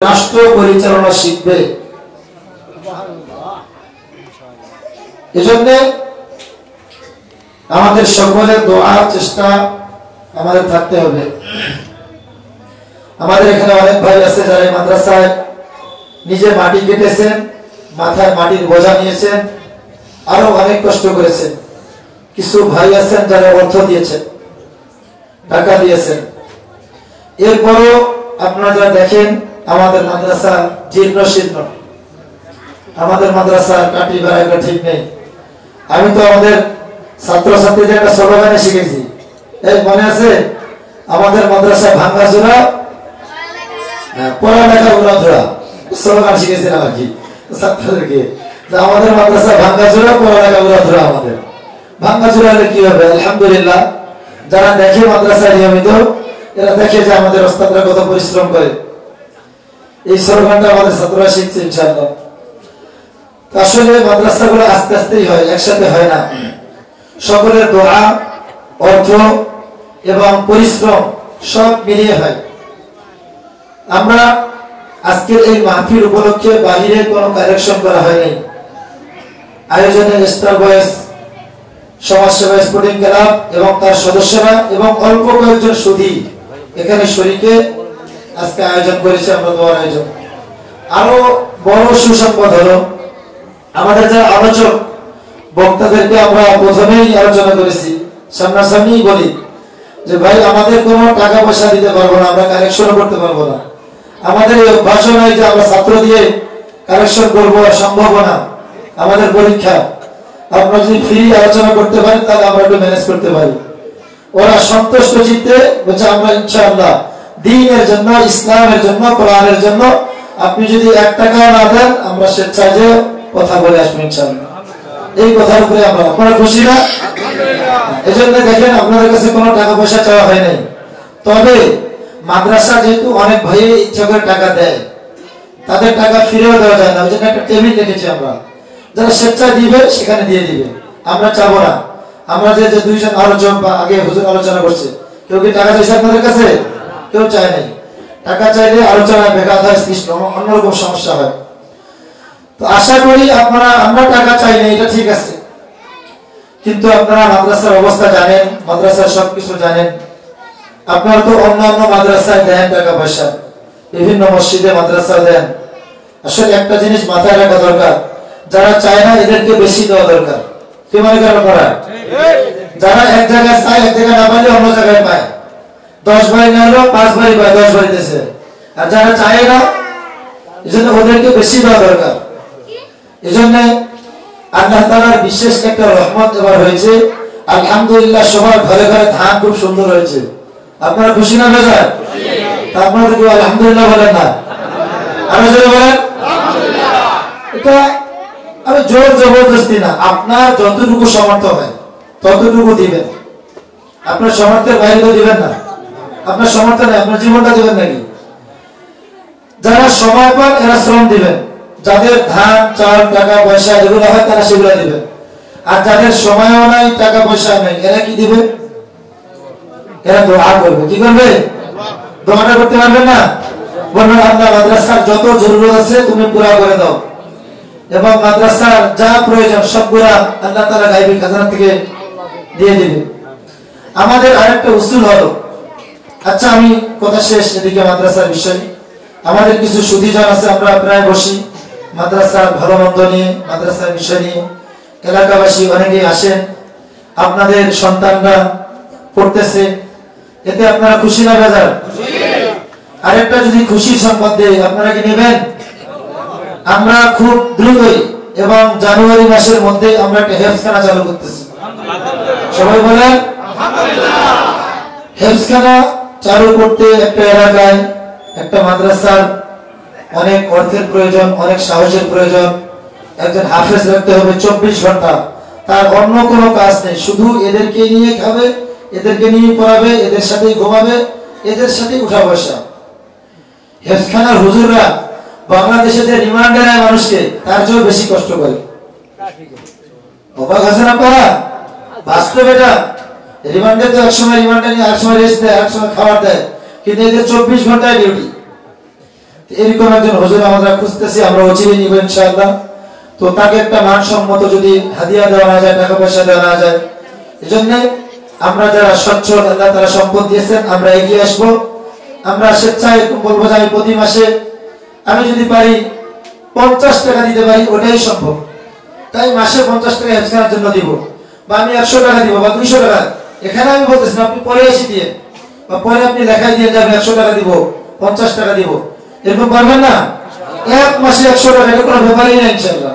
রাষ্ট্র পরিচালনা শিখবে। এজন্য আমাদের সকলের দোয়া চেষ্টা আমাদের থাকতে হবে। আমাদের এখানে অনেক ভাই আছে যারা মাদ্রাসায় নিজে মাটি কেটেছেন, মাথায় মাটির বোঝা নিয়েছেন, আরো অনেক কষ্ট করেছেন। কিছু ভাই আছেন যারা অর্থ দিয়েছেন, টাকা দিয়েছেন। এরপরও আপনারা যারা দেখেন আমাদের মাদ্রাসা জীর্ণ শীর্ণ, আমাদের মাদ্রাসা কাটি বেড়া ঠিক নেই। আমি তো আমাদের ছাত্রছাত্রীদের একটা স্লোগানে শিখেছি, এই মনে আছে? আমাদের মাদ্রাসায় ভাঙ্গা জোড়া পড়ালেখা উড়াধুরা, স্লোগান শিখেছিলাম আর কি ছাত্রদেরকে। আমাদের মাদ্রাসায় ভাঙ্গা জোড়া পড়ালেখা উড়াধুরা। আমাদের ভাঙ্গা জোড়া হলে কি হবে? আলহামদুলিল্লাহ, যারা দেখে মাদ্রাসায় নিয়মিত, এরা দেখে যে আমাদের ওস্তাদরা কত পরিশ্রম করে। এই স্লোগানটা আমাদের ছাত্ররা শিখছে ইনশাআল্লাহ। আসলে মাদ্রাসাগুলো আস্তে আস্তেই হয়, একসাথে হয় না। সকলের দোয়া, অর্থ এবং পরিশ্রম সব মিলিয়ে হয়। আমরা আজকের এই মাহফিল উপলক্ষে বাহিরে কোনো কালেকশন করা হয়নি। আয়োজনে স্টার বয়েস সমাজসেবা স্পোর্টিং ক্লাব এবং তার সদস্যরা এবং অল্প কয়েকজন সুধী এখানে শরীকে আজকে আয়োজন করেছে আমরা দোয়ার আয়োজন। আরো বড় সুসংবাদ হলো, আমাদের যারা আলোচক বক্তাদেরকে আমরা প্রথমেই আলোচনা করেছি, সামনাসামনি বলি যে ভাই আমাদের কোনো টাকা পয়সা দিতে পারবো না, আমরা কালেকশন করতে পারবো না। আমাদের এই অভ্যাস নয় যে আমরা ছাত্র দিয়ে কালেকশন করবো, সম্ভব না। আমাদের পরীক্ষা, আপনারা যদি ফ্রি আলোচনা করতে পারেন তাহলে আমরা একটু ম্যানেজ করতে পারি। ওরা সন্তুষ্ট চিত্তে বলছে আমরা ইনশাআল্লাহ দ্বীনের জন্য, ইসলামের জন্য, কোরআনের জন্য আপনি যদি 1 টাকাও না দেন আমরা স্বেচ্ছায় যে কথা বলে আসবো ইনশাআল্লাহ। এই কথার উপরে আপনারা খুশি না? এজন্য দেখেন আপনাদের কাছে কোনো টাকা পয়সা চাওয়া হয় নাই। তবে মাদ্রাসা যেহেতু অনেক ভাই ইচ্ছা করে টাকা দেয়, তাদের টাকা ফিরেও দেওয়া যায় না। ওই জন্য একটা টেবিল রেখেছি আমরা, যারা স্বেচ্ছায় দিবে সেখানে দিয়ে দিবে। আমরা চাবো না। আমরা যে দুইজন আলোচক বা আগে হুজুর আলোচনা করছে, কেউ কি টাকা চাইছে আপনাদের কাছে? কেউ চায় নাই। টাকা চাইলে আলোচনায় ব্যাঘাত হয়, সৃষ্টি অন্যরকম সমস্যা হয়। তো আশা করি আপনারা, আমরা টাকা চাই না এটা ঠিক আছে, কিন্তু আপনারা মাদ্রাসার অবস্থা জানেন, মাদ্রাসার সবকিছু জানেন। আপনারা তো অন্যান্য মাদ্রাসায় দেন টাকা পয়সা, বিভিন্ন মসজিদে মাদ্রাসা দেন। আসলে একটা জিনিস মাথায় রাখা দরকার, যারা চায় না এদেরকে বেশি দেওয়া দরকার। কি মনে করেন আপনারা? যারা এক জায়গায় চায়, এক জায়গায় না পাইলে অন্য জায়গায় পায়। 10 বাড়ি না হলেও 5 বাড়ি পায়, 10 বাড়িতেছে। আর যারা চায় না, এই জন্য ওদেরকে বেশি দেওয়া দরকার। এই জন্য আল্লাহ তাআলার বিশেষ একটা রহমত এবার হয়েছে। আলহামদুলিল্লাহ, সবার ঘরে ঘরে ধান খুব সুন্দর হয়েছে। আপনারা খুশি না বেজার? আপনারা তো কেউ আলহামদুলিল্লাহ বলেন না? আরো জোরে বলেন আলহামদুলিল্লাহ। এটা আমি জোর জবরদস্তি না, আপনার যতটুকু সামর্থ্য হয় ততটুকু দিবেন। আপনার সামর্থ্যের বাইরে তো দিবেন না। আপনার সামর্থ্য নেই, আপনার জীবনটা দিবেন নাকি? যারা সময় পান এরা শ্রম দিবেন। যাদের ধান, চাল, টাকা পয়সা এগুলো হয় তারা সেগুলো দিবেন। আর যাদের সময়ও নাই, টাকা পয়সা নেই, এরা কি দিবে? এরা দোয়া করবে। কি করবে? দোয়াটা করতে পারবেন না? বলবেন আল্লাহ মাদ্রাসার যত জরুরত আছে তুমি পুরা করে দাও, এবং মাদ্রাসার যা প্রয়োজন সবগুলা আল্লাহ তাআলা গায়বী খাজানা থেকে দিয়ে দিবে। আমাদের আরেকটা উসুল হলো, আচ্ছা আমি কথা শেষ, এদিকে মাদ্রাসার বিষয়। আমাদের কিছু সুধীজন আছে, আমরা প্রায় বসি মাদ্রাসার ভালো মন্দ নিয়ে, মাদ্রাসার বিষয় নিয়ে। এলাকাবাসী অনেকেই আসেন, আপনাদের সন্তানরা পড়তেছে, এতে আপনারা খুশি না বেজার? আরেকটা যদি খুশির সংবাদ দেই, আপনারা কি নেবেন? আমরা খুব দ্রুতই এবং জানুয়ারি মাসের মধ্যে আমরা একটা হেফজখানা চালু করতেছি। সবাই বলেন আলহামদুলিল্লাহ। হেফজখানা চালু করতে একটা এলাকায় একটা মাদ্রাসার অনেক অর্থের প্রয়োজন, অনেক সাহসের প্রয়োজন। একজন হাফেজ রাখতে হবে 24 ঘন্টা, তার অন্য কোনো কাজ নেই, শুধু এদেরকে নিয়ে খাবে, এদেরকে নিয়ে পড়াবে, এদের সাথেই ঘুমাবে, এদের সাথেই উঠা বসা। হেফজখানার হুজুররা বাংলাদেশে যে রিমান্ডে নেয় মানুষকে, তার চেয়েও বেশি কষ্ট করে। অবাক আছে না আপনারা? বাস্তব এটা। রিমান্ডে তো একসময় রিমান্ডে নিয়ে, একসময় রেস্ট দেয়, একসময় খাবার দেয়, কিন্তু এদের 24 ঘন্টায় ডিউটি। এরকম একজন হুজুর আমরা খুঁজতেছি, আমরা অচিরে নিব ইনশাআল্লাহ। তো তাকে একটা মানসম্মত যদি হাদিয়া দেওয়া না যায়, টাকা পয়সা দেওয়া না যায়, এজন্য আমরা যারা সচ্ছল, আল্লাহ তারা সম্পদ দিয়েছেন, আমরা এগিয়ে আসবো। আমরা স্বেচ্ছায় বলবো যে আমি প্রতি মাসে আমি যদি পারি 50 টাকা দিতে পারি, ওটাই সম্ভব। তাই মাসে 50 টাকা হেফজখানার জন্য দিব, বা আমি 100 টাকা দিব বা 200 টাকা। এখানে আমি বলতেছি না আপনি পরে এসে দিয়ে, বা পরে আপনি লেখায় দিয়ে যাবেন 100 টাকা দিব, 50 টাকা দিব, এরকম পারবেন না। এক মাসে 100 টাকা, এটা কোনো ব্যাপারই না ইনশাআল্লাহ।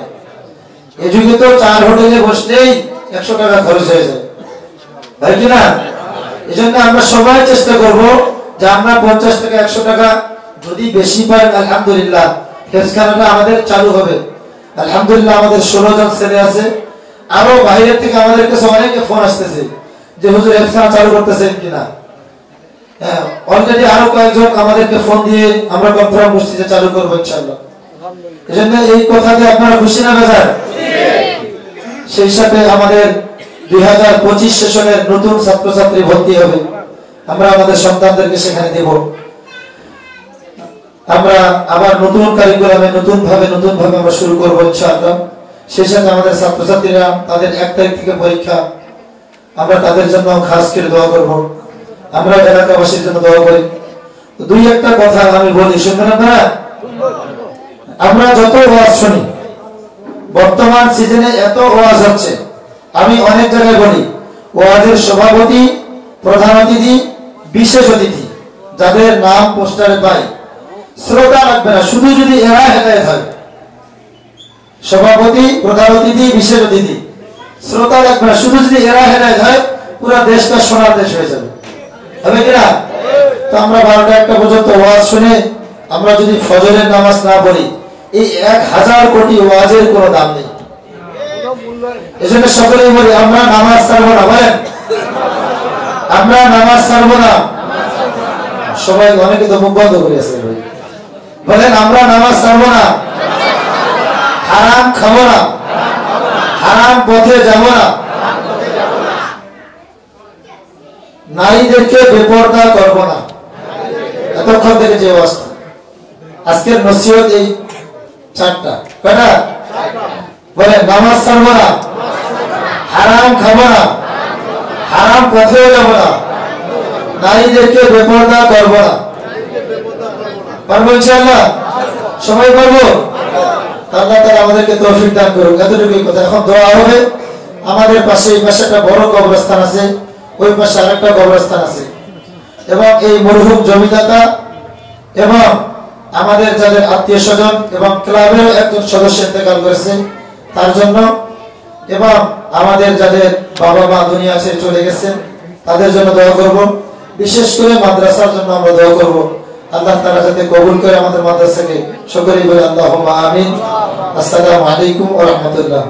এই যুগে তো 4 হোটেলে বসলেই 100 টাকা খরচ হয়ে যায়, তাই কি না? এই জন্য আমরা সবাই চেষ্টা করব যে আমরা 50 টাকা 100 টাকা যদি বেশি পাই আলহামদুলিল্লাহ, হেফজখানাটা আমাদের চালু হবে। আলহামদুলিল্লাহ আমাদের 16 জন ছেলে আছে। আরো বাইরের থেকে আমাদের কাছে অনেকে ফোন আসতেছে যে হুজুর হেফজখানা চালু করতেছেন কিনা। হ্যাঁ, অলরেডি আরো কয়েকজন আমাদেরকে ফোন দিয়ে আমরা কনফার্ম করছি যে চালু করবো ইনশাআল্লাহ। এজন্য এই কথাতে আপনারা খুশি না বেজার? সেই সাথে আমাদের 2025 সেশনের নতুন ছাত্রছাত্রী ভর্তি হবে, আমরা আমাদের সন্তানদেরকে সেখানে দেব। আমরা আবার নতুন কারিকুলামে নতুন ভাবে আমরা শুরু করবো ইনশাআল্লাহ। সেই সাথে আমাদের ছাত্রছাত্রীরা তাদের 1 তারিখ থেকে পরীক্ষা, আমরা তাদের জন্য খাস করে দোয়া করব। আমরা এলাকাবাসীর জন্য দোয়া করি। দুই একটা কথা আমি বলি, শুনবেন আপনারা? আমরা যত ওয়াজ শুনি, বর্তমান সিজনে এত ওয়াজ হচ্ছে, আমি অনেক জায়গায় বলি ওয়াজের সভাপতি, প্রধান অতিথি, বিশেষ অতিথি যাদের নাম পোস্টারে পাই, শ্রোতা লাগবে না, শুধু যদি এরা হেদায়েত হয়, সভাপতি, প্রধান অতিথি, বিশেষ অতিথি, শ্রোতা লাগবে না, শুধু যদি এরা হেদায়েত হয়, পুরো দেশটা সোনার দেশ হয়ে যাবে, হবে কিনা? তো আমরা 12টা-1টা পর্যন্ত ওয়াজ শুনে আমরা যদি ফজরের নামাজ না পড়ি, এই 1000 কোটি ওয়াজের কোনো দাম নেই। এজন্য সকলেই বলি আমরা নামাজ ছাড়বো না, বলেন আমরা নামাজ ছাড়বো না। সবাই অনেকে তো মুখ বন্ধ করে আছে, বলেন আমরা নামাজ ছাড়বো না, হারাম খাবো না, হারাম পথে যাবো না, নারীদেরকে বেপরদা করবো না। এতক্ষণ থেকে যে অবস্থা, আজকের নসিহত এই 4টা, কয়টা? বলেন নামাজ ছাড়বো না, হারাম খাবো না, হারাম পথেও যাবো না, নারীদেরকে বেপরদা করবো না। পারবো ইনশাআল্লাহ? সবাই পারবো? আল্লাহ তাআলা আমাদেরকে তৌফিক দান করুক। এতটুকুই কথা। এখন দোয়া হবে। আমাদের পাশে এই পাশে একটা বড় কবরস্থান আছে, ওই পাশে আরেকটা কবরস্থান আছে, এবং এই মরহুম জমিদাতা এবং আমাদের যাদের আত্মীয় স্বজন এবং ক্লাবের একজন সদস্য ইন্তেকাল করেছে তার জন্য, এবং আমাদের যাদের বাবা মা দুনিয়া ছেড়ে চলে গেছেন তাদের জন্য দোয়া করব। বিশেষ করে মাদ্রাসার জন্য আমরা দোয়া করব, আল্লাহ তাআলা যাতে কবুল করে আমাদের মাদ্রাসাকে। সকলেই বলে আল্লাহুম্মা আমিন। আসসালামু আলাইকুম ওয়া রাহমাতুল্লাহ।